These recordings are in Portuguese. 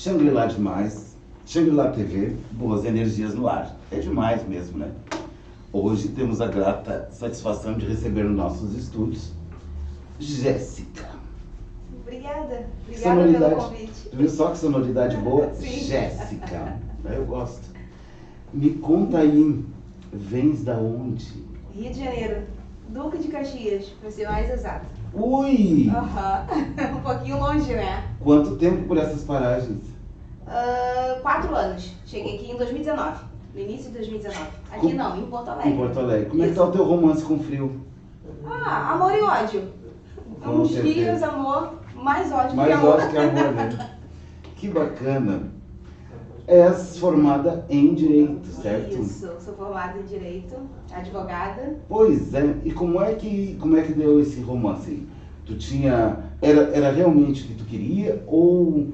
Shangri-La demais. Shangri-La TV, boas energias no ar. É demais mesmo, né? Hoje temos a grata satisfação de receber nos nossos estúdios Jéssica. Obrigada pelo convite. Tu viu só que sonoridade boa? Sim. Jéssica. Eu gosto. Me conta aí, vens da onde? Rio de Janeiro, Duque de Caxias, para ser mais exato. Ui! Um pouquinho longe, né? Quanto tempo por essas paragens? 4 anos. Cheguei aqui em 2019, no início de 2019. Aqui não, em Porto Alegre. Em Porto Alegre. Como é que tá o teu romance com frio? Amor e ódio. Com Uns certeza. dias amor, mais ódio que Mais amor. ódio que amor, né? Que bacana. És formada em Direito, certo? Isso, sou formada em Direito, advogada. Pois é. E como é que deu esse romance? Tu tinha... Era realmente o que tu queria ou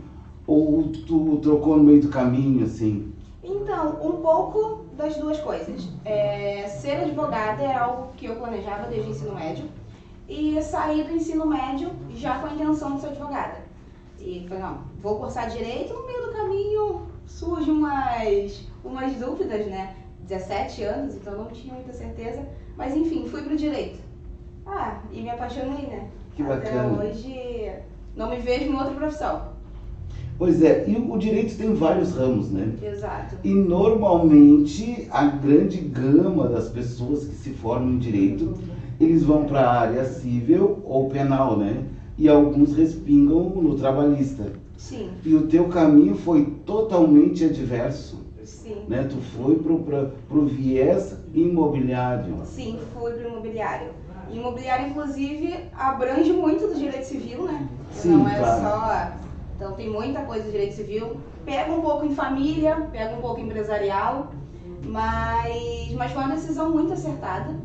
tu trocou no meio do caminho, assim? Então, um pouco das duas coisas. Ser advogada era algo que eu planejava desde o ensino médio e sair do ensino médio já com a intenção de ser advogada. E falei, não, vou cursar Direito, no meio do caminho surgem umas dúvidas, né? 17 anos, então não tinha muita certeza, mas enfim, fui pro Direito. E me apaixonei, né? Que Até bacana. hoje não me vejo em outra profissão. Pois é, e o Direito tem vários ramos, né? Exato. E normalmente a grande gama das pessoas que se formam em Direito, eles vão para a área civil ou penal, né? E alguns respingam no trabalhista. Sim. E o teu caminho foi totalmente adverso, Sim. né? Tu foi pro viés imobiliário. Sim, fui pro imobiliário. Imobiliário, inclusive, abrange muito do direito civil, né? Sim, não é claro. só... Então tem muita coisa do direito civil. Pega um pouco em família, pega um pouco empresarial, mas foi uma decisão muito acertada.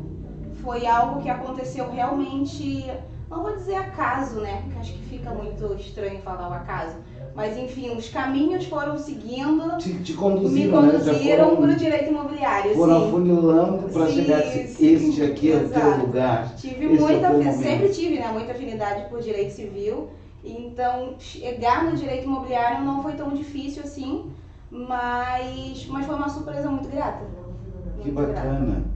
Foi algo que aconteceu realmente, não vou dizer acaso, né? Porque acho que fica muito estranho falar o acaso. Mas enfim, os caminhos foram seguindo, Te me conduziram, né? conduziram para o direito imobiliário. Foram Sim. afunilando para Sim, chegar a sim, este aqui é o teu exato. lugar. Tive Esse é o muita, teu momento. sempre tive, né, muita afinidade por direito civil, então chegar no direito imobiliário não foi tão difícil assim, mas foi uma surpresa muito grata. Que Muito bacana. grata.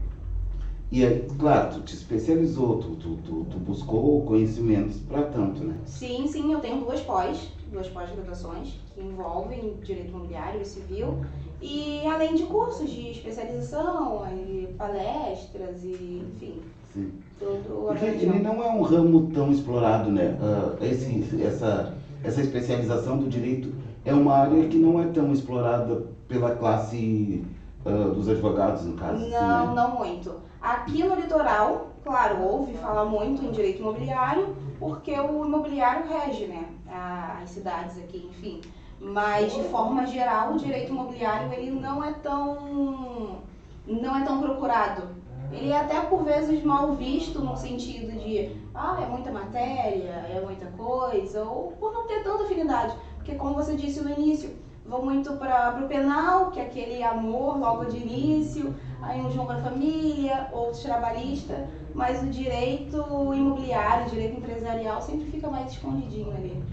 E aí, claro, tu te especializou, tu buscou conhecimentos para tanto, né? Sim, eu tenho duas pós-graduações que envolvem direito imobiliário e civil, e além de cursos de especialização, e palestras e enfim, Sim. todo o Porque ele abrangente. não é um ramo tão explorado, né? Essa especialização do direito é uma área que não é tão explorada pela classe dos advogados, no caso. assim, Não, né? não muito. Aqui no litoral, claro, ouve falar muito em direito imobiliário, porque o imobiliário rege, né, as cidades aqui, enfim. Mas, de forma geral, o direito imobiliário, ele não é tão procurado. Ele é até, por vezes, mal visto no sentido de, é muita matéria, é muita coisa, ou por não ter tanta afinidade. Porque, como você disse no início, vão muito para o penal, que é aquele amor logo de início, aí uns vão para a família, outros trabalhista, mas o direito imobiliário, o direito empresarial sempre fica mais escondidinho ali.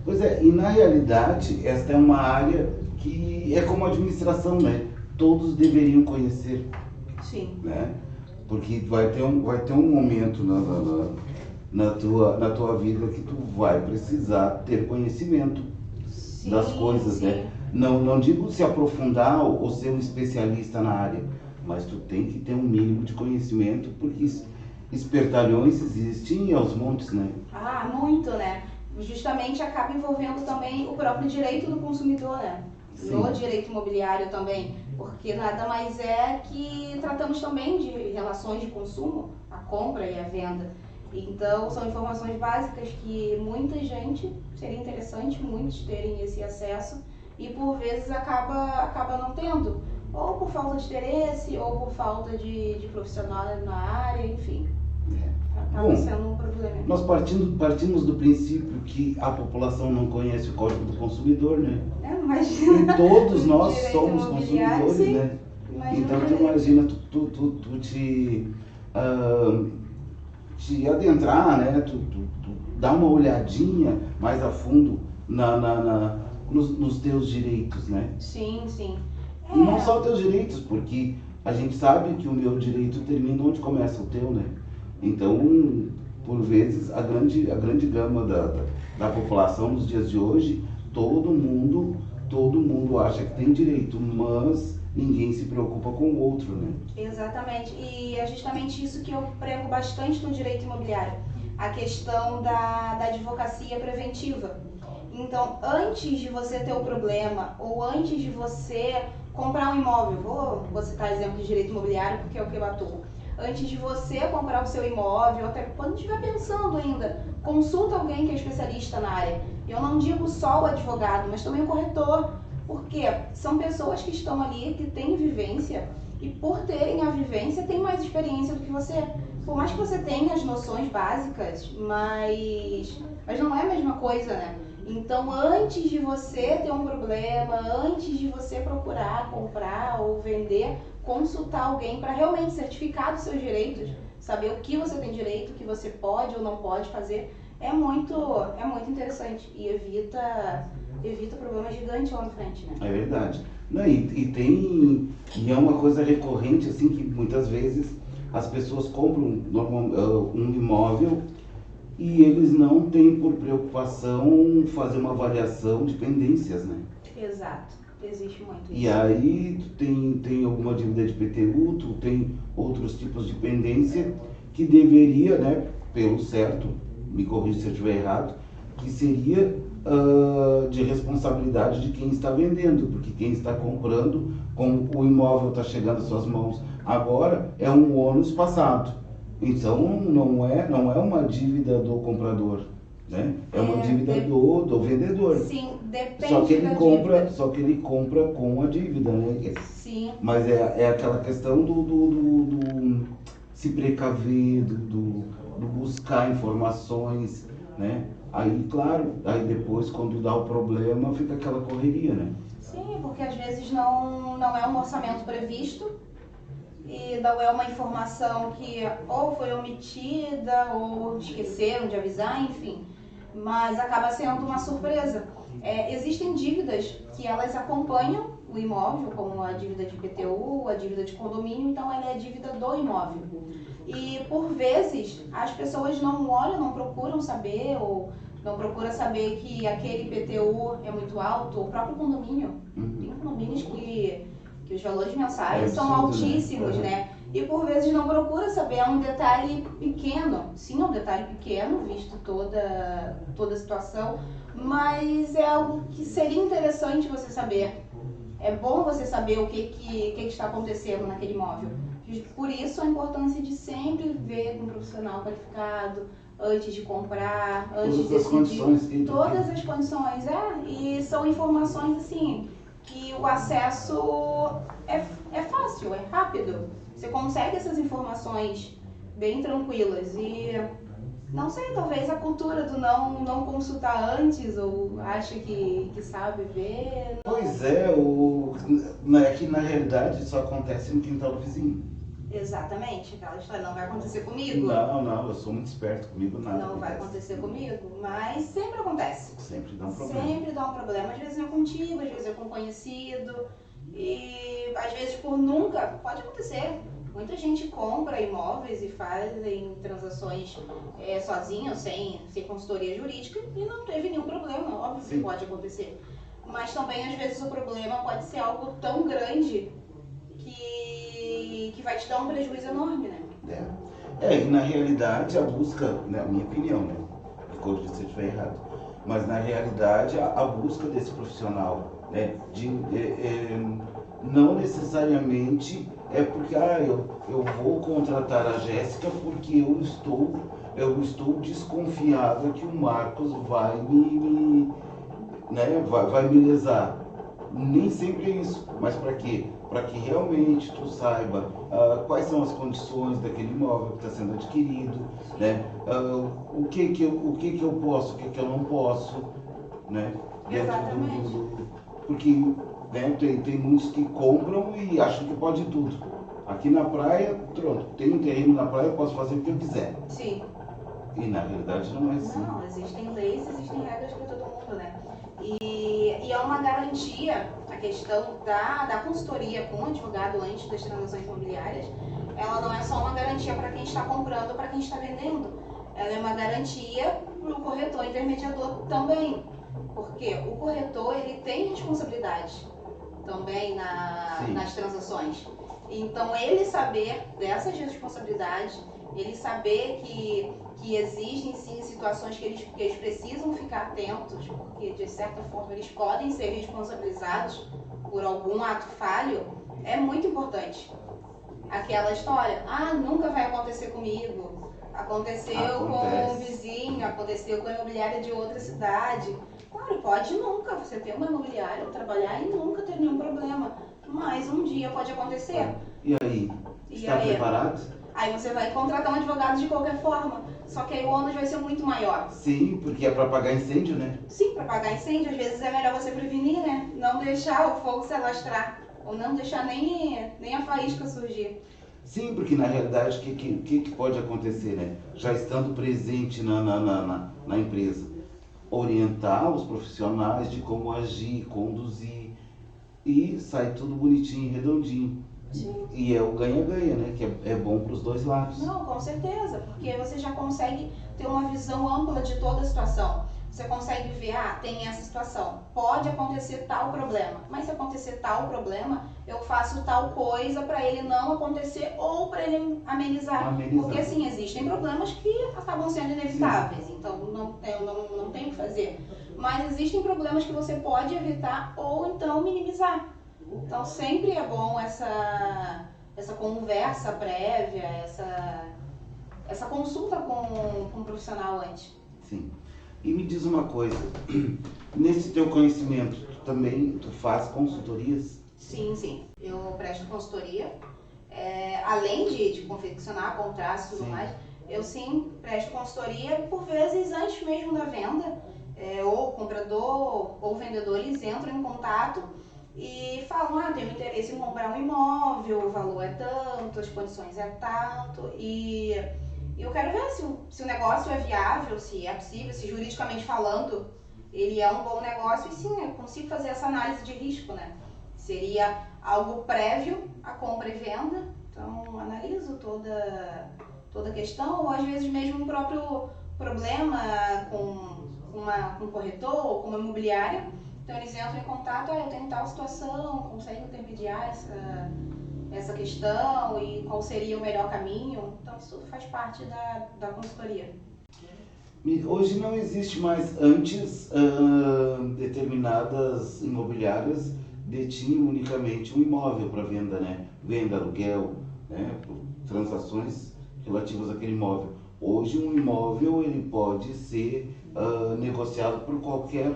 Pois é, e na realidade, esta é uma área que é como a administração, né? Todos deveriam conhecer, Sim. né? Porque vai ter um momento na tua vida que tu vai precisar ter conhecimento das coisas, sim. né? Não digo se aprofundar ou ser um especialista na área, mas tu tem que ter um mínimo de conhecimento, porque espertalhões existem aos montes, né? Muito, né? Justamente acaba envolvendo também o próprio direito do consumidor, né? Sim. No direito imobiliário também, porque nada mais é que tratamos também de relações de consumo, a compra e a venda. Então, são informações básicas que muita gente, seria interessante muitos terem esse acesso e por vezes acaba não tendo, ou por falta de interesse, ou por falta de profissional na área, enfim. Acaba sendo um problema. Nós partimos do princípio que a população não conhece o Código do Consumidor, né? Imagina. E todos nós Direito somos imobiliário, consumidores, sim. né? Imagina Então tu direito. imagina te adentrar, né? Tu dar uma olhadinha mais a fundo nos teus direitos, né? Sim, sim. E não só teus direitos, porque a gente sabe que o meu direito termina onde começa o teu, né? Então, por vezes, a grande gama da população nos dias de hoje, todo mundo acha que tem direito, mas ninguém se preocupa com o outro, né? Exatamente. E é justamente isso que eu prego bastante no direito imobiliário. A questão da advocacia preventiva. Então, antes de você ter o problema, ou antes de você comprar um imóvel, vou citar exemplo de direito imobiliário porque é o que eu atuo. Antes de você comprar o seu imóvel, até quando estiver pensando ainda, consulta alguém que é especialista na área. Eu não digo só o advogado, mas também o corretor, porque são pessoas que estão ali, que têm vivência, e por terem a vivência, têm mais experiência do que você. Por mais que você tenha as noções básicas, mas não é a mesma coisa, né? Então, antes de você ter um problema, antes de você procurar comprar ou vender, consultar alguém para realmente certificar dos seus direitos, saber o que você tem direito, o que você pode ou não pode fazer, é muito interessante e evita problemas gigantes lá na frente, né? É verdade. Não, e é uma coisa recorrente, assim, que muitas vezes as pessoas compram um imóvel e eles não têm por preocupação fazer uma avaliação de pendências, né? Exato, existe muito isso. E aí tu tem alguma dívida de IPTU, tu tem outros tipos de pendência que deveria, né, pelo certo, me corrija se eu estiver errado, que seria de responsabilidade de quem está vendendo, porque quem está comprando, como o imóvel está chegando às suas mãos agora, é um ônus passado. Então não é uma dívida do comprador, né? É uma dívida do vendedor. Sim, depende só que ele da compra, dívida. Só que ele compra com a dívida, né? Sim. Mas é aquela questão do se precaver, do buscar informações, né? Aí, claro, aí depois quando dá o problema fica aquela correria, né? Sim, porque às vezes não é um orçamento previsto e não é uma informação que ou foi omitida ou esqueceram de avisar, enfim, mas acaba sendo uma surpresa. Existem dívidas que elas acompanham o imóvel, como a dívida de IPTU, a dívida de condomínio, então ela é a dívida do imóvel. E por vezes as pessoas não olham, não procuram saber ou não procura saber que aquele IPTU é muito alto, o próprio condomínio. Tem condomínios que os valores mensais são altíssimos, né? E por vezes não procura saber, é um detalhe pequeno. Sim, é um detalhe pequeno, visto toda a situação, mas é algo que seria interessante você saber. É bom você saber o que está acontecendo naquele imóvel. Por isso a importância de sempre ver com um profissional qualificado, antes de comprar, antes de decidir. Todas as condições, e são informações assim, que o acesso é fácil, é rápido. Você consegue essas informações bem tranquilas e não sei, talvez a cultura do não consultar antes ou acha que sabe ver. Pois é, que na realidade isso acontece no quintal do vizinho. Exatamente, aquela história não vai acontecer comigo. Não, eu sou muito esperto, comigo nada. Não vai acontecer comigo, mas sempre acontece. Sempre dá um problema. Sempre dá um problema, às vezes é contigo, às vezes é com um conhecido e às vezes por nunca, pode acontecer. Muita gente compra imóveis e fazem transações sozinho, sem consultoria jurídica e não teve nenhum problema, óbvio que pode acontecer. Mas também às vezes o problema pode ser algo tão grande que vai te dar um prejuízo enorme, né? E na realidade a busca, na minha opinião, né? Corrija se eu estiver errado, mas na realidade a busca desse profissional, né? Não necessariamente é porque eu vou contratar a Jéssica porque eu estou desconfiada que o Marcos vai vai me lesar. Nem sempre é isso, mas para quê? Para que realmente tu saiba quais são as condições daquele imóvel que está sendo adquirido, né? O que eu posso, o que eu não posso, né? Exatamente. Porque, né, tem muitos que compram e acham que pode tudo. Aqui na praia, pronto, tem um terreno na praia, eu posso fazer o que eu quiser. Sim. E na realidade não é assim. Não, existem leis, existem regras para todo mundo, né? E é uma garantia, a questão da consultoria com o advogado antes das transações imobiliárias, ela não é só uma garantia para quem está comprando ou para quem está vendendo, ela é uma garantia para o corretor intermediador também, porque o corretor ele tem responsabilidade também nas transações. Então, ele saber dessas responsabilidades, ele saber que existem sim situações que eles precisam ficar atentos, porque de certa forma eles podem ser responsabilizados por algum ato falho, é muito importante. Aquela história, nunca vai acontecer comigo, aconteceu com um vizinho, aconteceu com a imobiliária de outra cidade. Claro, pode nunca, você ter uma imobiliária, trabalhar e nunca ter nenhum problema, mas um dia pode acontecer. E aí? Está preparado? Aí você vai contratar um advogado de qualquer forma, só que aí o ônus vai ser muito maior. Sim, porque é para apagar incêndio, né? Sim, para apagar incêndio, às vezes é melhor você prevenir, né? Não deixar o fogo se alastrar, ou não deixar nem a faísca surgir. Sim, porque na realidade o que pode acontecer, né? Já estando presente na empresa, orientar os profissionais de como agir, conduzir, e sai tudo bonitinho, redondinho. Sim. E é o ganha-ganha, né? Que é bom para os dois lados. Não, com certeza, porque você já consegue ter uma visão ampla de toda a situação. Você consegue ver, tem essa situação, pode acontecer tal problema, mas se acontecer tal problema, eu faço tal coisa para ele não acontecer ou para ele amenizar. Porque assim, existem problemas que acabam sendo inevitáveis, sim, então não tem o que fazer. Mas existem problemas que você pode evitar ou então minimizar. Então sempre é bom essa conversa prévia, essa consulta com um profissional antes. Sim. E me diz uma coisa, nesse teu conhecimento, tu faz consultorias? Sim, eu presto consultoria, além de confeccionar contratos e tudo mais, eu sim presto consultoria, por vezes antes mesmo da venda, ou o comprador ou o vendedor, eles entram em contato e falam, tenho interesse em comprar um imóvel, o valor é tanto, as condições é tanto, e eu quero ver se o negócio é viável, se é possível, se juridicamente falando ele é um bom negócio, e sim, eu consigo fazer essa análise de risco, né? Seria algo prévio à compra e venda, então analiso toda a questão, ou às vezes mesmo um próprio problema com um corretor ou com uma imobiliária, então eles entram em contato, eu tenho tal situação, consegue intermediar essa questão e qual seria o melhor caminho, então isso faz parte da consultoria. Hoje não existe mais, antes determinadas imobiliárias detinham unicamente um imóvel para venda, né? Venda, aluguel, né? Transações relativas àquele imóvel. Hoje um imóvel ele pode ser negociado por qualquer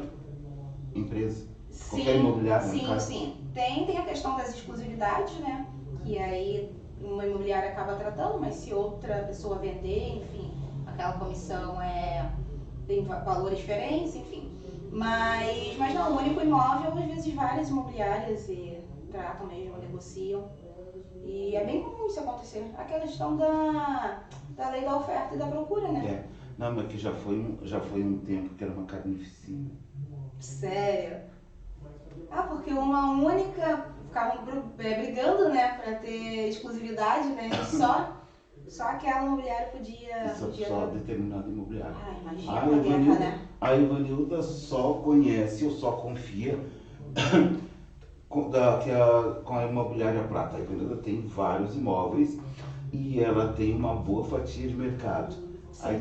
empresa, qualquer imobiliária. Sim. Tem a questão das exclusividades, né? Que aí uma imobiliária acaba tratando, mas se outra pessoa vender, enfim, aquela comissão tem valores diferentes, enfim. Mas não, o único imóvel, às vezes várias imobiliárias tratam mesmo, negociam. E é bem comum isso acontecer. Aquela questão da lei da oferta e da procura, né? Não, mas que já foi um tempo que era uma carnificina. Sério? Porque uma única, ficavam brigando, né, pra ter exclusividade, né? Só aquela imobiliária podia... Só determinado imobiliário. Imagina a guerra, né? A Ivanilda só conhece ou só confia com a imobiliária Prata. A Ivanilda tem vários imóveis e ela tem uma boa fatia de mercado. Sim. Aí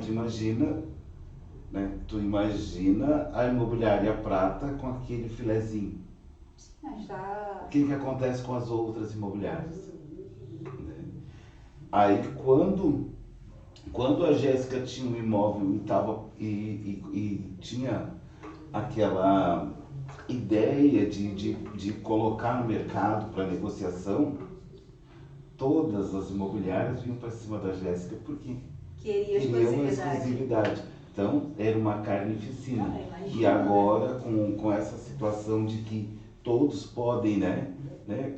tu imagina a imobiliária Prata com aquele filezinho. O que acontece com as outras imobiliárias? Aí quando a Jéssica tinha um imóvel e tinha aquela ideia de colocar no mercado para negociação, todas as imobiliárias vinham para cima da Jéssica porque queriam uma exclusividade. Então era uma carnificina. E agora com essa situação de que todos podem, né?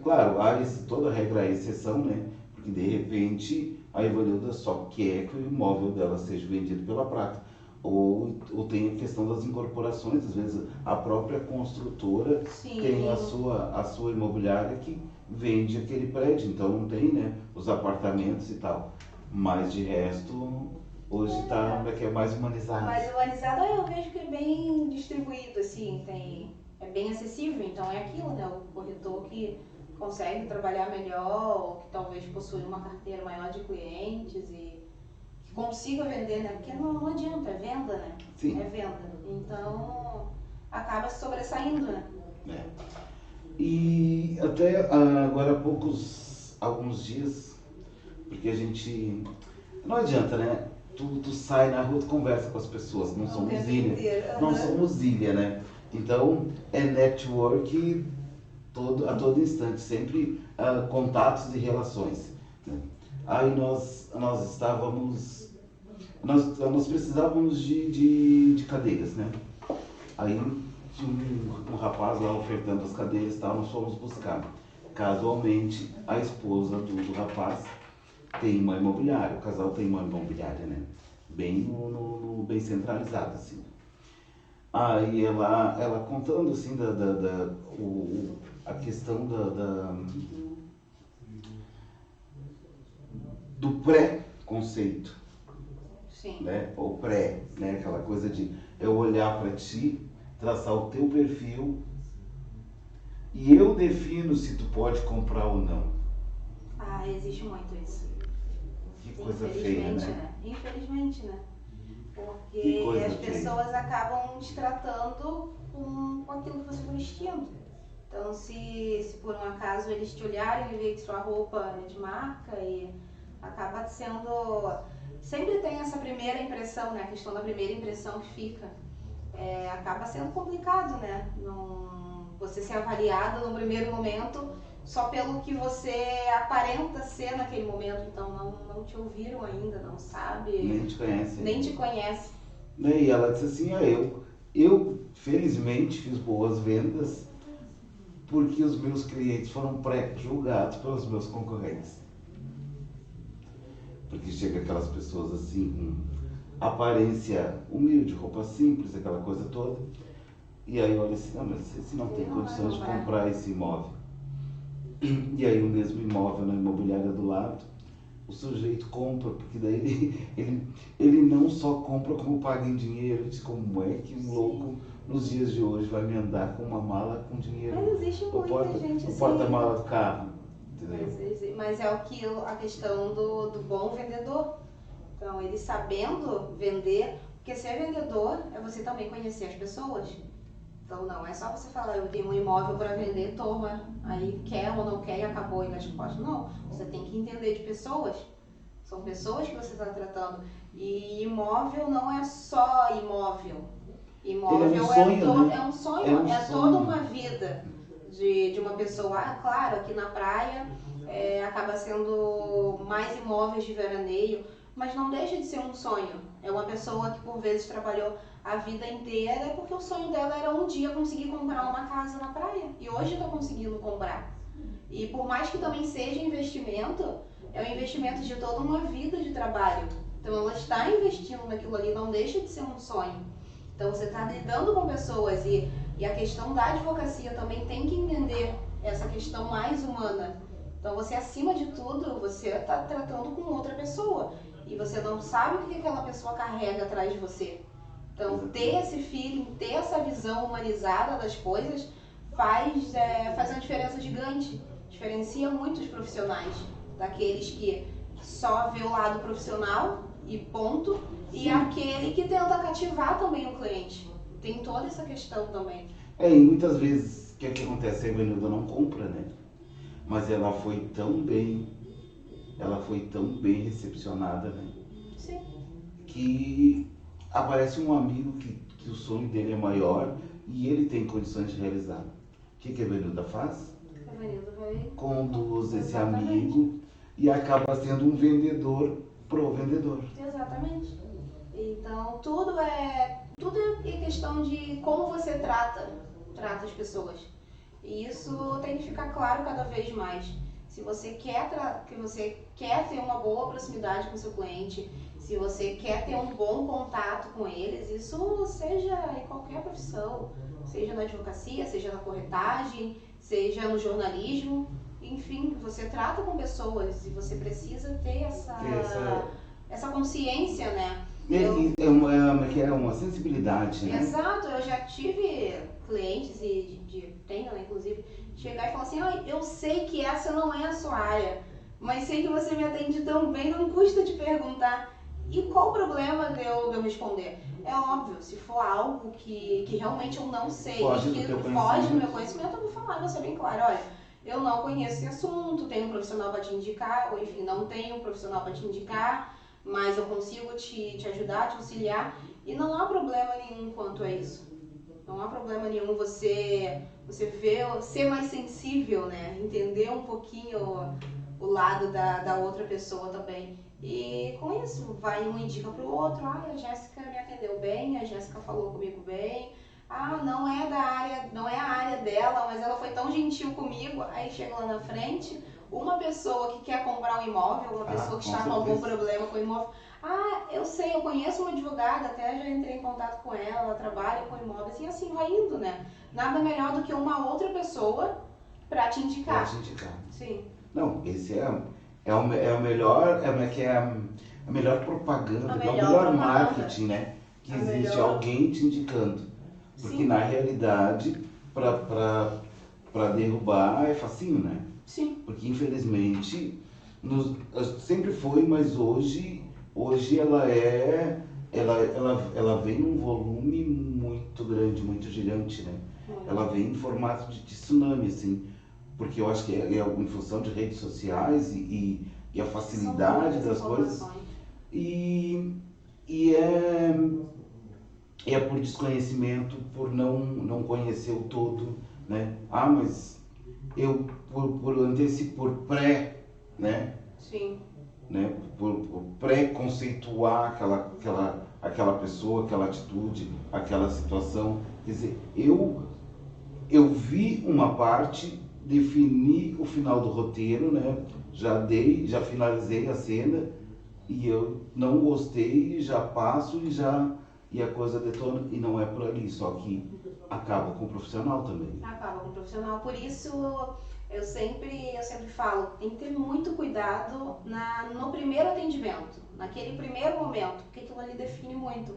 Claro, há toda regra é exceção, né? Porque de repente a Ivanilda só quer que o imóvel dela seja vendido pela Prata. Ou tem a questão das incorporações, às vezes a própria construtora Sim. tem a sua imobiliária que vende aquele prédio, então não tem, né, os apartamentos e tal. Mas de resto, hoje tá, que é mais humanizado. Mais humanizado, eu vejo que é bem distribuído, assim, é bem acessível, então é aquilo, né? O corretor que consegue trabalhar melhor, ou que talvez possui uma carteira maior de clientes e que consiga vender, né? Porque não adianta, é venda, né? Sim. É venda. Então acaba se sobressaindo, né? É. E até agora há alguns dias, porque a gente. Não adianta, né? Tu sai na rua, tu conversa com as pessoas, não somos ilha. Não somos ilha, né? Então é network a todo instante, sempre contatos e relações. Né? Aí nós precisávamos de cadeiras, né? Aí tinha um rapaz lá ofertando as cadeiras e tal, nós fomos buscar. Casualmente, a esposa do rapaz tem uma imobiliária, o casal tem uma imobiliária, né? Bem bem centralizada, assim. Aí ela contando, assim, a questão do pré-conceito. Sim. Né? Ou pré, né? Aquela coisa de eu olhar para ti, traçar o teu perfil e eu defino se tu pode comprar ou não. Ah, existe muito isso. Que coisa feia, né? Infelizmente, né? Porque que coisa as feia. Pessoas acabam te tratando com aquilo que você foi vestindo. Então, se por um acaso eles te olharem e verem que sua roupa é de marca e acaba sendo... Sempre tem essa primeira impressão, né? A questão da primeira impressão que fica. Acaba sendo complicado, né? Você ser avaliado no primeiro momento só pelo que você aparenta ser naquele momento. Então, não te ouviram ainda, não sabe. Nem te conhece. Nem te conhece. E ela disse assim, eu felizmente fiz boas vendas porque os meus clientes foram pré-julgados pelos meus concorrentes. Porque chega aquelas pessoas assim, com aparência humilde, roupa simples, aquela coisa toda. E aí olha assim, não, mas esse não tem condições de comprar esse imóvel. E aí o mesmo imóvel na imobiliária do lado, o sujeito compra, porque daí ele não só compra como paga em dinheiro. Ele diz, como é que um louco nos dias de hoje vai me andar com uma mala com dinheiro? Mas existe muita gente assim. O porta-mala do carro. Mas é a questão do bom vendedor. Então, ele sabendo vender, porque ser vendedor é você também conhecer as pessoas. Então, não é só você falar, eu tenho um imóvel para vender, toma, aí quer ou não quer e acabou e nas costas. Não, você tem que entender de pessoas. São pessoas que você está tratando. E imóvel não é só imóvel. Imóvel é um sonho, é toda uma vida de uma pessoa. Claro, aqui na praia acaba sendo mais imóveis de veraneio, mas não deixa de ser um sonho. É uma pessoa que por vezes trabalhou a vida inteira porque o sonho dela era um dia conseguir comprar uma casa na praia. E hoje está conseguindo comprar. E por mais que também seja investimento, é um investimento de toda uma vida de trabalho. Então ela está investindo naquilo ali, não deixa de ser um sonho. Então você está lidando com pessoas e a questão da advocacia também tem que entender essa questão mais humana. Então você, acima de tudo, você está tratando com outra pessoa e você não sabe o que aquela pessoa carrega atrás de você. Então ter esse feeling, ter essa visão humanizada das coisas faz uma diferença gigante. Diferencia muito os profissionais daqueles que só vê o lado profissional e ponto, e aquele que tenta cativar também o cliente. Tem toda essa questão também. E muitas vezes o que acontece? A Evanilda não compra, né? Mas ela foi tão bem recepcionada, né? Sim. Que aparece um amigo que o sonho dele é maior e ele tem condições de realizar. O que a Evanilda faz? A Evanilda vai... Conduz esse amigo e acaba sendo um vendedor pro vendedor. Exatamente. Então tudo é questão de como você trata as pessoas. E isso tem que ficar claro cada vez mais. Se você que você quer ter uma boa proximidade com o seu cliente, se você quer ter um bom contato com eles, isso seja em qualquer profissão, seja na advocacia, seja na corretagem, seja no jornalismo, enfim, você trata com pessoas e você precisa ter essa consciência, né? É uma sensibilidade, né? Exato, eu já tive clientes tenho, né, inclusive, chegar e falar assim, eu sei que essa não é a sua área, mas sei que você me atende tão bem, não custa te perguntar. E qual o problema de eu responder? É óbvio, se for algo que realmente eu não sei, foge do meu conhecimento, eu vou falar, vou ser bem claro, olha, eu não conheço esse assunto, tenho um profissional para te indicar, ou enfim, não tenho um profissional para te indicar, mas eu consigo te ajudar, te auxiliar, e não há problema nenhum quanto a isso. Não há problema nenhum você ver, ser mais sensível, né? Entender um pouquinho o lado da outra pessoa também. E com isso, vai um indica pro outro, a Jéssica me atendeu bem, a Jéssica falou comigo bem, não é a área dela, mas ela foi tão gentil comigo, aí chega lá na frente, uma pessoa que quer comprar um imóvel, uma pessoa que está com algum problema com o imóvel, eu sei, eu conheço uma advogada, até já entrei em contato com ela trabalha com imóveis, e assim vai indo, né? Nada melhor do que uma outra pessoa para te indicar. Sim. Não, esse é o melhor, a melhor propaganda, o melhor marketing, né? Que existe alguém te indicando. Porque sim, na realidade, para derrubar é facinho, né? Sim. Porque infelizmente, sempre foi, mas hoje ela vem num volume muito grande, muito gigante, né? Ela vem em formato de tsunami, assim, porque eu acho que é em função de redes sociais e a facilidade das coisas. E é por desconhecimento, por não conhecer o todo, né? Mas eu por pré, né? Sim. Né? Por pré-conceituar aquela pessoa, aquela atitude, aquela situação. Quer dizer, eu vi uma parte, defini o final do roteiro, né? Já finalizei a cena e eu não gostei, já passo e a coisa detona, e não é por ali, só que acaba com o profissional também. Acaba com o profissional, por isso eu sempre falo, tem que ter muito cuidado no primeiro atendimento, naquele primeiro momento, porque aquilo ali define muito.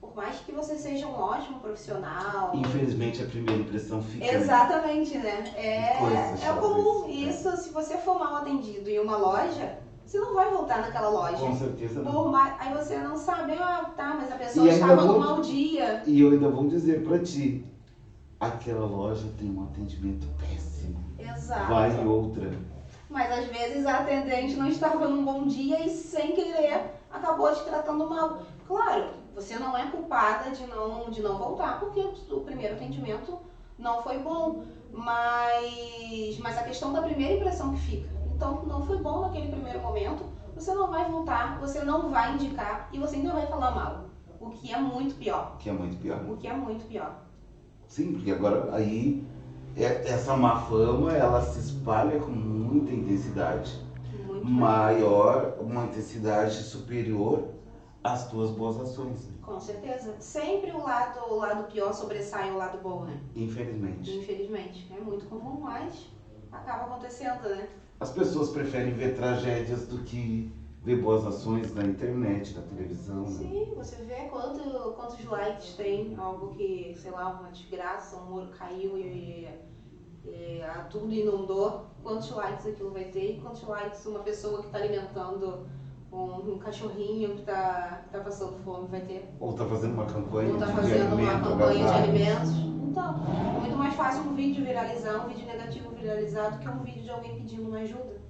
Por mais que você seja um ótimo profissional... Infelizmente a primeira impressão fica... Exatamente, né? É comum. Isso, se você for mal atendido em uma loja, você não vai voltar naquela loja. Com certeza não. Aí você não sabe, mas a pessoa estava num mau dia. E eu ainda vou dizer pra ti, aquela loja tem um atendimento péssimo. Exato. Vai em outra. Mas às vezes a atendente não estava num bom dia e sem querer acabou te tratando mal. Claro, você não é culpada de não voltar, porque o primeiro atendimento não foi bom. Mas a questão da primeira impressão que fica. Então, não foi bom naquele primeiro momento, você não vai voltar, você não vai indicar e você ainda vai falar mal. O que é muito pior. O que é muito pior. O que é muito pior. Sim, porque agora aí essa má fama, ela se espalha com muita intensidade. Muito maior, uma intensidade superior às tuas boas ações. Com certeza. Sempre o lado pior sobressai o lado bom, né? Infelizmente. Infelizmente. É muito comum, mas acaba acontecendo, né? As pessoas preferem ver tragédias do que ver boas ações na internet, na televisão. Sim, né? Você vê quantos likes tem, algo que, sei lá, uma desgraça, um muro caiu e tudo inundou. Quantos likes aquilo vai ter e quantos likes uma pessoa que está alimentando um cachorrinho que está passando fome vai ter. Ou está fazendo uma campanha de alimentos. Então, é muito mais fácil um vídeo viralizar, um vídeo negativo viralizar, do que um vídeo de alguém pedindo uma ajuda.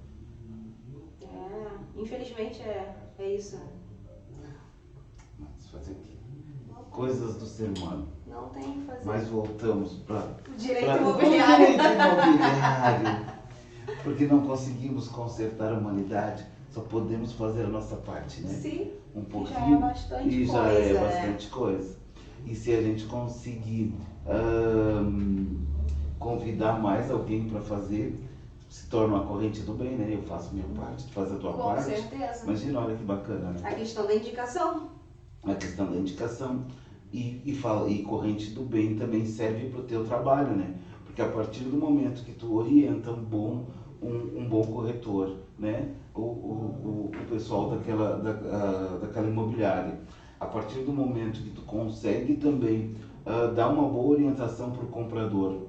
Infelizmente é isso. Mas fazer o quê? Coisas do ser humano. Não tem o que fazer. Mas voltamos para o direito imobiliário. Porque não conseguimos consertar a humanidade, só podemos fazer a nossa parte, né? Sim. Um pouquinho. Já é bastante coisa. E já é bastante coisa. E se a gente conseguir convidar mais alguém para fazer, se torna uma corrente do bem, né? Eu faço a minha parte, tu faz a tua Com parte. certeza. Imagina, olha que bacana, né? A questão da indicação. A questão da indicação e corrente do bem também serve para o teu trabalho, né? Porque a partir do momento que tu orienta um bom corretor, né? O pessoal daquela imobiliária, a partir do momento que tu consegue também dar uma boa orientação para o comprador,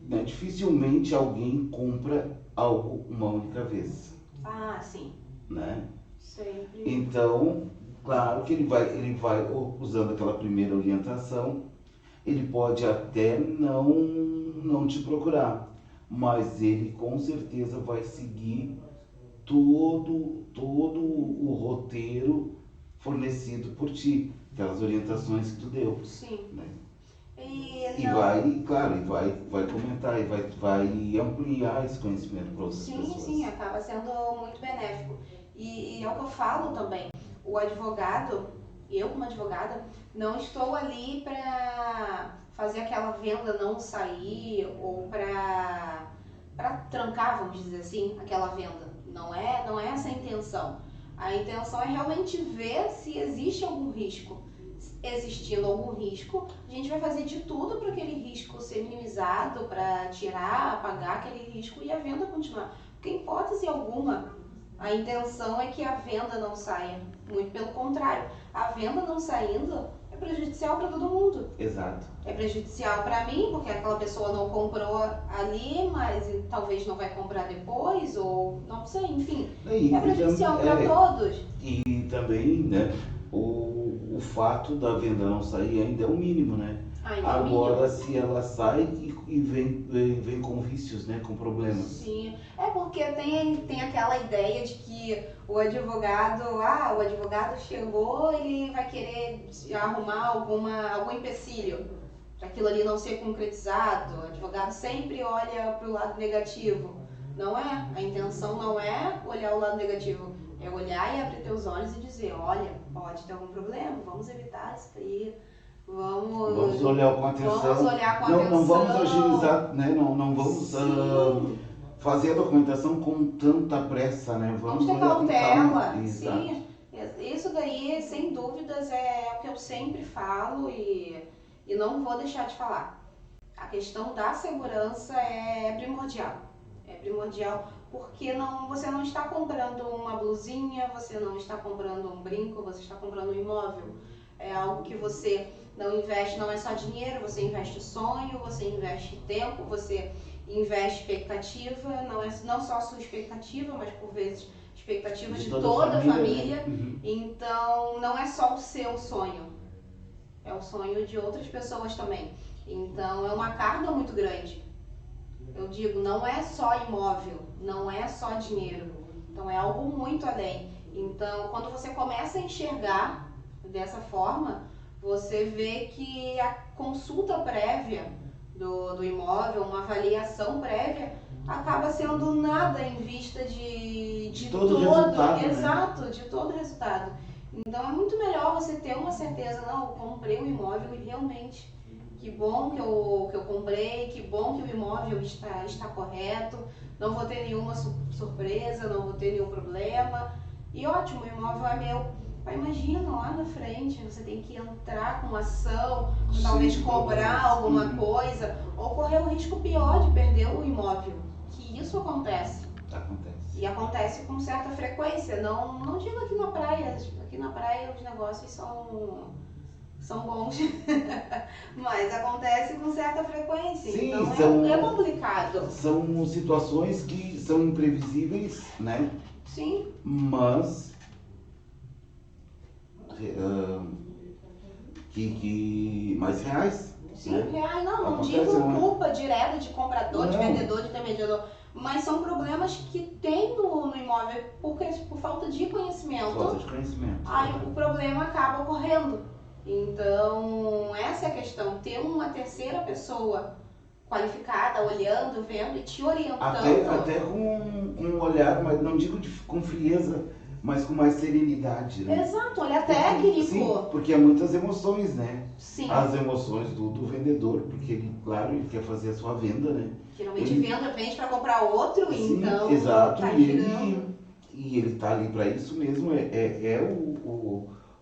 né? Dificilmente alguém compra algo uma única vez, Ah, sim. né? Sempre. Então, claro que ele vai usando aquela primeira orientação, ele pode até não te procurar, mas ele com certeza vai seguir todo o roteiro fornecido por ti, aquelas orientações que tu deu, Sim. né? E E não. vai comentar e vai ampliar esse conhecimento para outras pessoas. Sim, acaba sendo muito benéfico. E é o que eu falo também. O advogado, eu como advogada, não estou ali para fazer aquela venda não sair ou para trancar, vamos dizer assim, aquela venda. Não é essa a intenção. A intenção é realmente ver se existe algum risco. Existindo algum risco, a gente vai fazer de tudo para aquele risco ser minimizado, para tirar, apagar aquele risco e a venda continuar. Porque, em hipótese alguma, a intenção é que a venda não saia. Muito pelo contrário, a venda não saindo é prejudicial para todo mundo. Exato. É prejudicial para mim, porque aquela pessoa não comprou ali, mas talvez não vai comprar depois, ou não sei, enfim. É prejudicial para todos. E também, né, o fato da venda não sair ainda é o mínimo, né? Agora, se ela sai e vem com vícios, né, com problemas. Sim, é porque tem aquela ideia de que o advogado chegou, ele vai querer arrumar algum empecilho para aquilo ali não ser concretizado. O advogado sempre olha para o lado negativo. Não é, a intenção não é olhar o lado negativo, é olhar e abrir teus olhos e dizer, olha, pode ter algum problema, vamos evitar isso aí. Vamos olhar com atenção. Não vamos agilizar, né? Não vamos fazer a documentação com tanta pressa, né? Vamos ter cautela. Sim, isso daí, sem dúvidas, é o que eu sempre falo e não vou deixar de falar. A questão da segurança é primordial. É primordial porque você não está comprando uma blusinha, você não está comprando um brinco, você está comprando um imóvel. É algo que você não investe, não é só dinheiro, você investe sonho, você investe tempo, você investe expectativa, não só a sua expectativa, mas por vezes expectativa de toda a família. Né? Então não é só o seu sonho, é o sonho de outras pessoas também. Então é uma carga muito grande. Eu digo, não é só imóvel, não é só dinheiro, então é algo muito além. Então quando você começa a enxergar dessa forma, você vê que a consulta prévia do imóvel, uma avaliação prévia, acaba sendo nada em vista de todo o resultado, exato, né? De todo o resultado. Então é muito melhor você ter uma certeza, não, eu comprei um imóvel e realmente, que bom que eu comprei, que bom que o imóvel está correto, não vou ter nenhuma surpresa, não vou ter nenhum problema, e ótimo, o imóvel é meu. Imagina, lá na frente, você tem que entrar com ação, talvez cobrar alguma coisa, ou correr o risco pior de perder o imóvel, que isso acontece. E acontece com certa frequência, não digo aqui na praia os negócios são bons, mas acontece com certa frequência, sim, então é complicado. São situações que são imprevisíveis, né? Sim. Mas mais reais. Sim, né? Reais, não digo culpa direta de comprador, de vendedor, de intermediador, mas são problemas que tem no imóvel por falta de conhecimento. Falta de conhecimento. Aí o problema acaba ocorrendo. Então, essa é a questão, ter uma terceira pessoa qualificada, olhando, vendo e te orientando. Até com um olhar, mas não digo com frieza, mas com mais serenidade, né? Exato, olhar técnico. Sim, porque há muitas emoções, né? Sim. As emoções do vendedor, porque ele, claro, ele quer fazer a sua venda, né? Geralmente vende para comprar outro, sim, então exato, tá e girando. ele tá ali para isso mesmo, é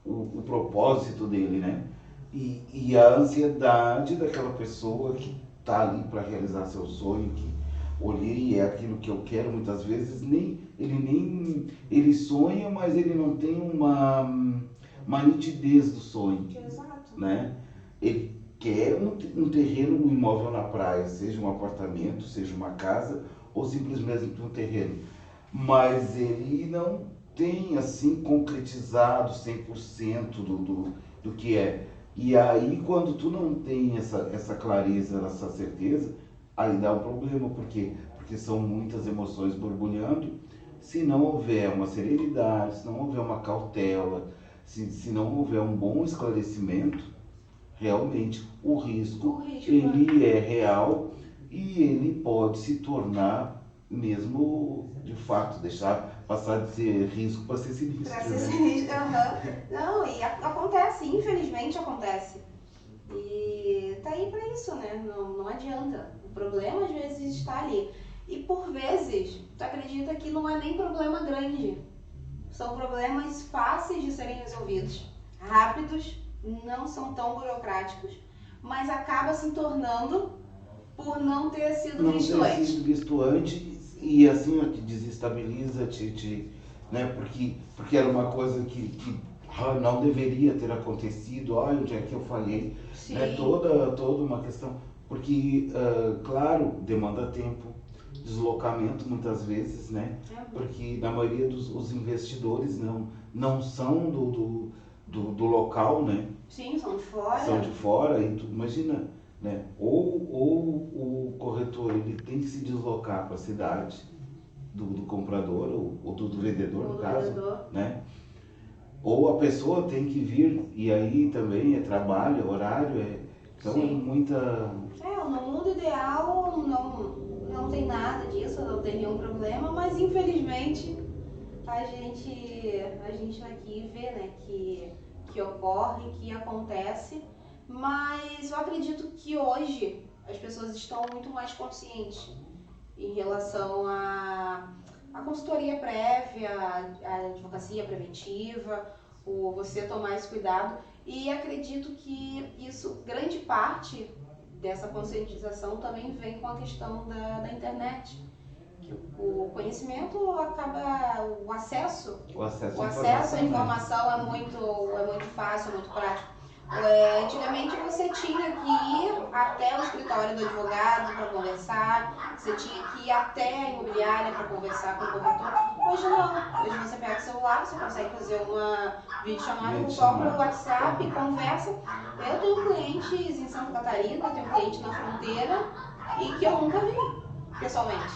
o propósito dele, né? E a ansiedade daquela pessoa que tá ali para realizar seu sonho, que olhei, é aquilo que eu quero, muitas vezes ele sonha, mas ele não tem uma nitidez do sonho, Exato. né? Ele quer um terreno, um imóvel na praia, seja um apartamento, seja uma casa ou simplesmente um terreno, mas ele não tem assim concretizado 100% do que é. E aí quando tu não tem essa clareza, essa certeza, aí dá um problema, porque são muitas emoções borbulhando. Se não houver uma serenidade, se não houver uma cautela, se não houver um bom esclarecimento, realmente o risco ele é real e ele pode se tornar mesmo de fato, deixar passar de ser risco para ser sinistro. Para ser sinistro, Não, e acontece, infelizmente acontece. E tá aí para isso, né? Não adianta. O problema às vezes está ali. E por vezes, tu acredita que não é nem problema grande. São problemas fáceis de serem resolvidos, rápidos, não são tão burocráticos, mas acaba se tornando por não ter sido visto antes. Não ter sido visto antes e assim te desestabiliza, né? Porque era uma coisa que não deveria ter acontecido, onde é que eu falhei, né? Toda uma questão, porque, claro, demanda tempo, deslocamento muitas vezes, né? Porque na maioria dos investidores não são do local, né? Sim, são de fora. São de fora, e tu imagina, né? Ou o corretor ele tem que se deslocar para a cidade do comprador ou do vendedor, no caso, né? Ou a pessoa tem que vir, e aí também é trabalho, é horário, então sim, é muita... no mundo ideal não tem nada disso, não tem nenhum problema, mas infelizmente a gente aqui vê, né, que ocorre, que acontece, mas eu acredito que hoje as pessoas estão muito mais conscientes em relação à consultoria prévia, à advocacia preventiva, o você tomar esse cuidado, e acredito que isso, grande parte dessa conscientização também vem com a questão da internet. Que o conhecimento acaba, o acesso à informação é muito fácil, é muito prático. Antigamente você tinha que ir até o escritório do advogado para conversar, você tinha que ir até a imobiliária para conversar com o corretor. Hoje não, hoje você pega o celular, você consegue fazer uma videochamada no próprio WhatsApp e conversa. Eu tenho clientes em Santa Catarina, eu tenho cliente na fronteira e que eu nunca vi pessoalmente.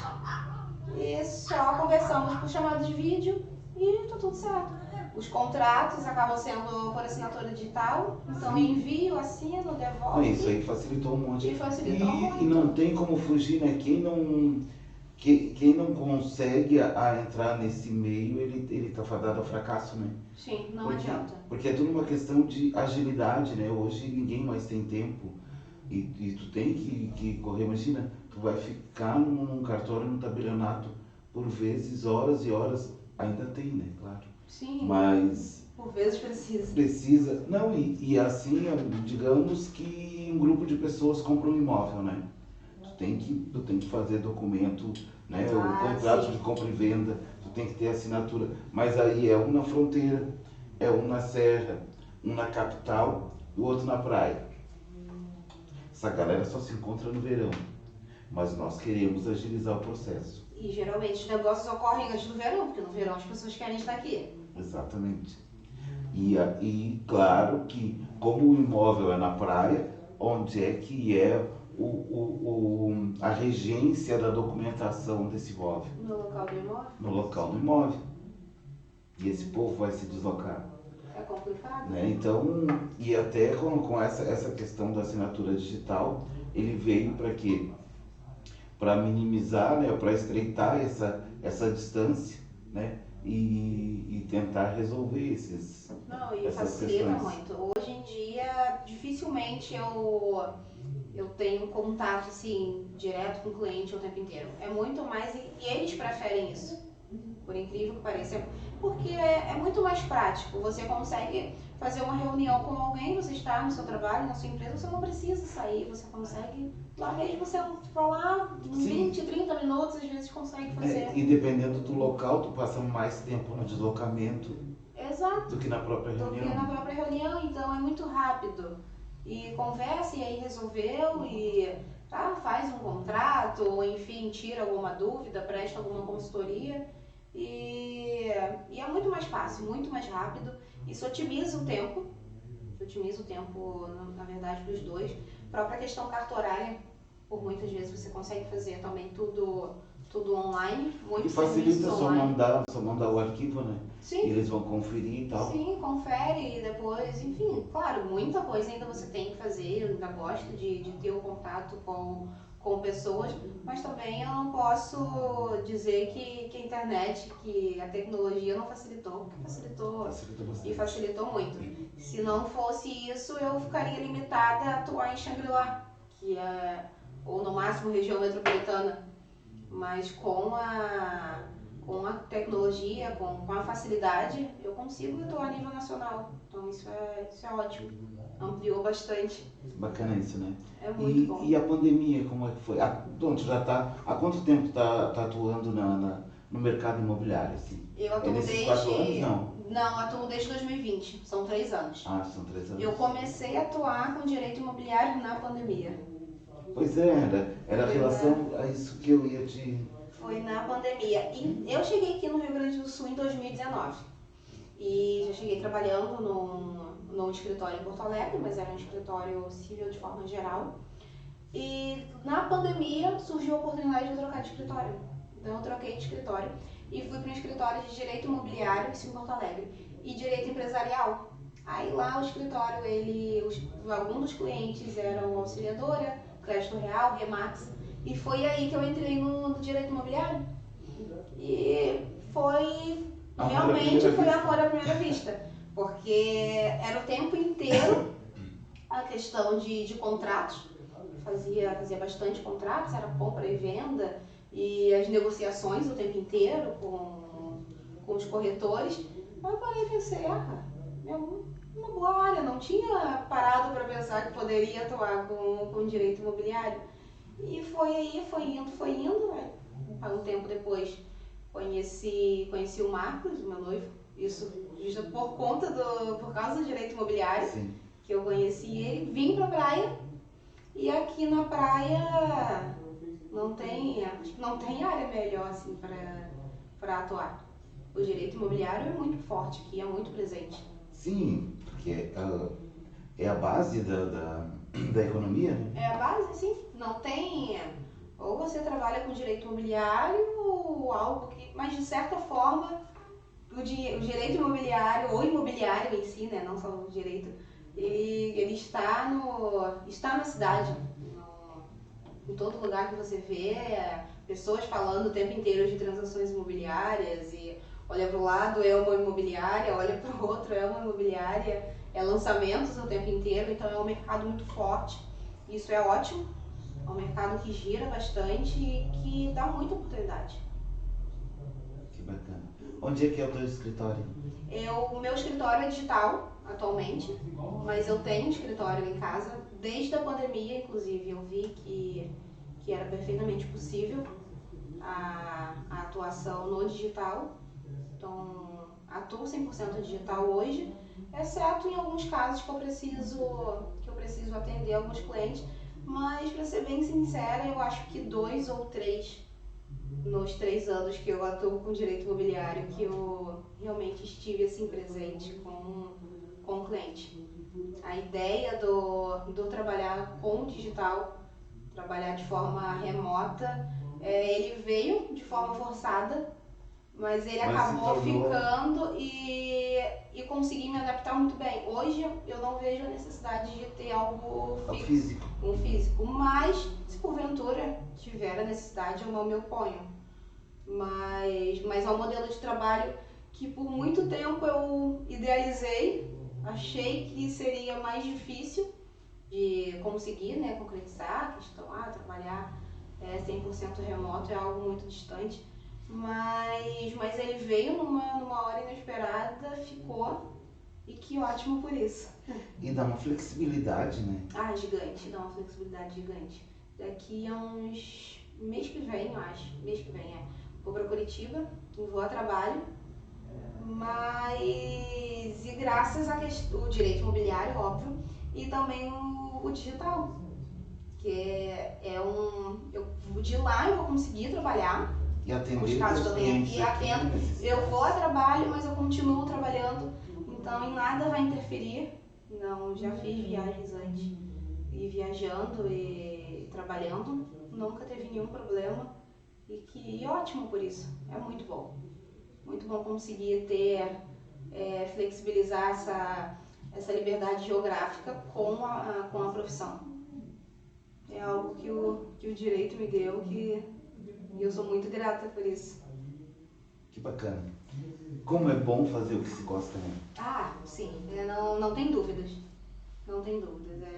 E só conversamos por chamada de vídeo e tá tudo certo. Os contratos acabam sendo por assinatura digital, então eu envio, assino, devolvo. Isso aí facilitou um monte. E não tem como fugir, né? Quem não consegue entrar nesse meio, ele tá fadado ao fracasso, né? Sim, não adianta. Porque é tudo uma questão de agilidade, né? Hoje ninguém mais tem tempo e tu tem que correr. Imagina, tu vai ficar num cartório, num tabelionato, por vezes, horas e horas. Ainda tem, né? Claro. Sim, mas por vezes precisa. Precisa. Não, e assim, digamos que um grupo de pessoas compra um imóvel, né? Tu tem que fazer documento, né? O contrato sim, de compra e venda, tu tem que ter assinatura. Mas aí é um na fronteira, é um na serra, um na capital e o outro na praia. Essa galera só se encontra no verão. Mas nós queremos agilizar o processo. E geralmente os negócios ocorrem antes do verão, porque no verão as pessoas querem estar aqui. Exatamente. E claro que como o imóvel é na praia, onde é que é a regência da documentação desse imóvel? No local do imóvel? No local do imóvel. E esse povo vai se deslocar. É complicado. Né? Então, e até com essa questão da assinatura digital, ele veio para quê? Para minimizar, né? Para estreitar essa distância, né? e tentar resolver Não, e essas facilita questões. muito. Hoje em dia, dificilmente eu tenho contato assim, direto com o cliente o tempo inteiro. É muito mais, e eles preferem isso, por incrível que pareça. Porque é muito mais prático. Você consegue fazer uma reunião com alguém, você está no seu trabalho, na sua empresa, você não precisa sair, você consegue, lá mesmo você falar em Sim. 20, 30 minutos, às vezes consegue fazer. E dependendo do local, tu passa mais tempo no deslocamento Exato. do que na própria Do que na reunião. própria reunião, então é muito rápido. E conversa e aí resolveu e faz um contrato, ou enfim, tira alguma dúvida, presta alguma consultoria. E é muito mais fácil, muito mais rápido. Isso otimiza o tempo, na verdade, para os dois. A própria questão cartorária, por muitas vezes você consegue fazer também tudo online, E muitos facilita serviços online. só mandar o arquivo, né? Sim. E eles vão conferir e tal. Sim, confere e depois, enfim, claro, muita coisa ainda você tem que fazer, eu ainda gosto de ter o contato com pessoas, mas também eu não posso dizer que a internet, que a tecnologia não facilitou, porque facilitou bastante. e facilitou muito. Se não fosse isso, eu ficaria limitada a atuar em Shangri-La, que é, ou no máximo região metropolitana, mas com a tecnologia, com a facilidade, eu consigo atuar a nível nacional. Então isso é ótimo. Ampliou bastante. Bacana isso, né? É muito bom. E a pandemia, como é que foi? Há quanto tempo tá atuando no mercado imobiliário? Assim? Eu atuo nesses 4 anos, não? Não, atuo desde 2020. São 3 anos. Ah, são 3 anos. Eu comecei a atuar com direito imobiliário na pandemia. Pois é, era a relação a isso que eu ia te... Foi na pandemia. E eu cheguei aqui no Rio Grande do Sul em 2019. E já cheguei trabalhando num escritório em Porto Alegre, mas era um escritório civil de forma geral. E na pandemia surgiu a oportunidade de eu trocar de escritório. Então eu troquei de escritório e fui para um escritório de direito imobiliário em Porto Alegre e direito empresarial. Aí lá o escritório, alguns dos clientes eram Auxiliadora, Crédito Real, Remax, e foi aí que eu entrei no direito imobiliário. E realmente foi amor à primeira vista, porque era o tempo inteiro a questão de contratos, fazia bastante contratos, era compra e venda e as negociações o tempo inteiro com os corretores. Aí eu parei e pensei, é uma boa área, não tinha parado para pensar que poderia atuar com direito imobiliário. E foi aí, foi indo, né? Aí um tempo depois conheci o Marcos, o meu noivo, isso por causa do direito imobiliário. Sim. Que eu conheci ele, vim pra praia e aqui na praia acho que não tem área melhor assim para atuar. O direito imobiliário é muito forte aqui, é muito presente. Sim, porque é a base da economia, né? É a base, sim. Não tem. Ou você trabalha com direito imobiliário ou algo que. Mas de certa forma, o direito imobiliário, ou imobiliário em si, né? Não só o direito, ele está na cidade. Em todo lugar que você vê, pessoas falando o tempo inteiro de transações imobiliárias e olha para o lado, é uma imobiliária, olha para o outro, é uma imobiliária, é lançamentos o tempo inteiro, então é um mercado muito forte. Isso é ótimo, é um mercado que gira bastante e que dá muita oportunidade. Que bacana. Onde é que é o teu escritório? O meu escritório é digital, atualmente, mas eu tenho um escritório em casa. Desde a pandemia, inclusive, eu vi que era perfeitamente possível a atuação no digital. Então, atuo 100% digital hoje, exceto em alguns casos que eu preciso atender alguns clientes. Mas, para ser bem sincera, eu acho que 2 ou 3 nos 3 anos que eu atuo com direito imobiliário, que eu realmente estive assim presente com o cliente. A ideia do trabalhar com o digital, trabalhar de forma remota, ele veio de forma forçada, mas ele acabou ficando e consegui me adaptar muito bem. Hoje eu não vejo a necessidade de ter algo fixo, um físico, mas se porventura tiver a necessidade eu não me oponho. Mas é um modelo de trabalho que por muito tempo eu idealizei, achei que seria mais difícil de conseguir, né, concretizar a questão, trabalhar 100% remoto é algo muito distante, mas ele veio numa hora inesperada, ficou, e que ótimo por isso. E dá uma flexibilidade, né? Gigante, dá uma flexibilidade gigante. Daqui a uns mês que vem, eu acho, vou para Curitiba, vou a trabalho, mas e graças ao direito imobiliário, óbvio, e também o digital, que de lá eu vou conseguir trabalhar E atender os casos também aqui, atendo, eu vou a trabalho, mas eu continuo trabalhando, então em nada vai interferir. Não, já fiz viagens antes, e viajando e trabalhando, nunca teve nenhum problema, e ótimo por isso, é muito bom conseguir ter, flexibilizar essa liberdade geográfica com a profissão. É algo que o direito me deu, e eu sou muito grata por isso. Que bacana. Como é bom fazer o que se gosta, né? Sim, não tem dúvidas. Não tem dúvidas.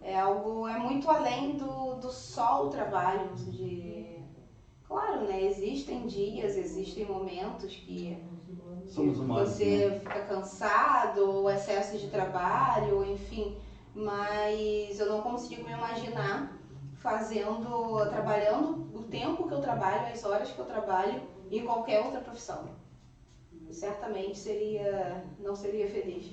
É algo, é muito além do só o trabalho. Claro, né? Existem dias, existem momentos que somos humanos, você né? fica cansado, ou excesso de trabalho, enfim. Mas eu não consigo me imaginar trabalhando o tempo que eu trabalho, as horas que eu trabalho em qualquer outra profissão. Certamente não seria feliz.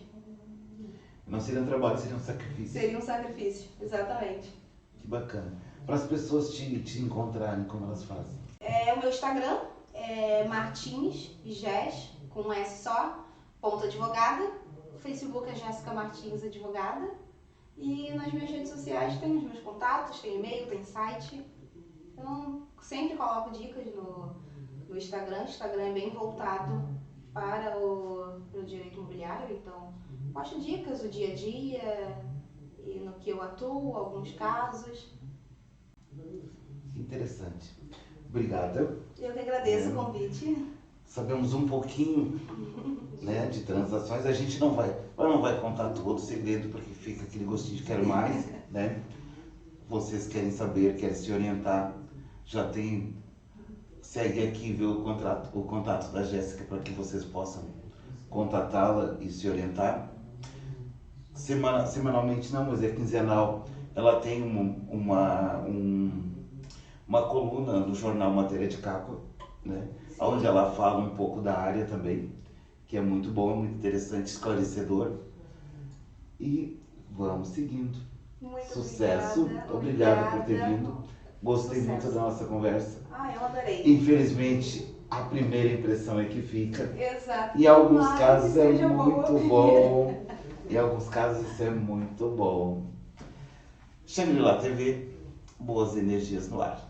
Não seria um trabalho, seria um sacrifício. Seria um sacrifício, exatamente. Que bacana. Para as pessoas te encontrarem, como elas fazem? O meu Instagram é Martins Jess, com um S só, @advogada. O Facebook é Jéssica Martins Advogada. E nas minhas redes sociais tem os meus contatos, tem e-mail, tem site. Eu sempre coloco dicas no Instagram. O Instagram é bem voltado para o direito imobiliário, então posto dicas do dia a dia e no que eu atuo, alguns casos. Interessante. Obrigada. Eu que agradeço o convite. Sabemos um pouquinho, né, de transações. A gente não vai contar todo o segredo, porque fica aquele gostinho de quero mais, né? Vocês querem saber, querem se orientar, segue aqui, vê o contato da Jéssica para que vocês possam contatá-la e se orientar. Semanalmente não, mas é quinzenal. Ela tem uma coluna no jornal Matéria de Capa, né? Onde ela fala um pouco da área também, que é muito bom, muito interessante, esclarecedor. E vamos seguindo. Muito Sucesso. Obrigada por ter vindo. Gostei muito da nossa conversa. Eu adorei. Infelizmente, a primeira impressão é que fica. Exato. Em alguns casos é muito bom. Em alguns casos isso é muito bom. Shangri-La TV, boas energias no ar.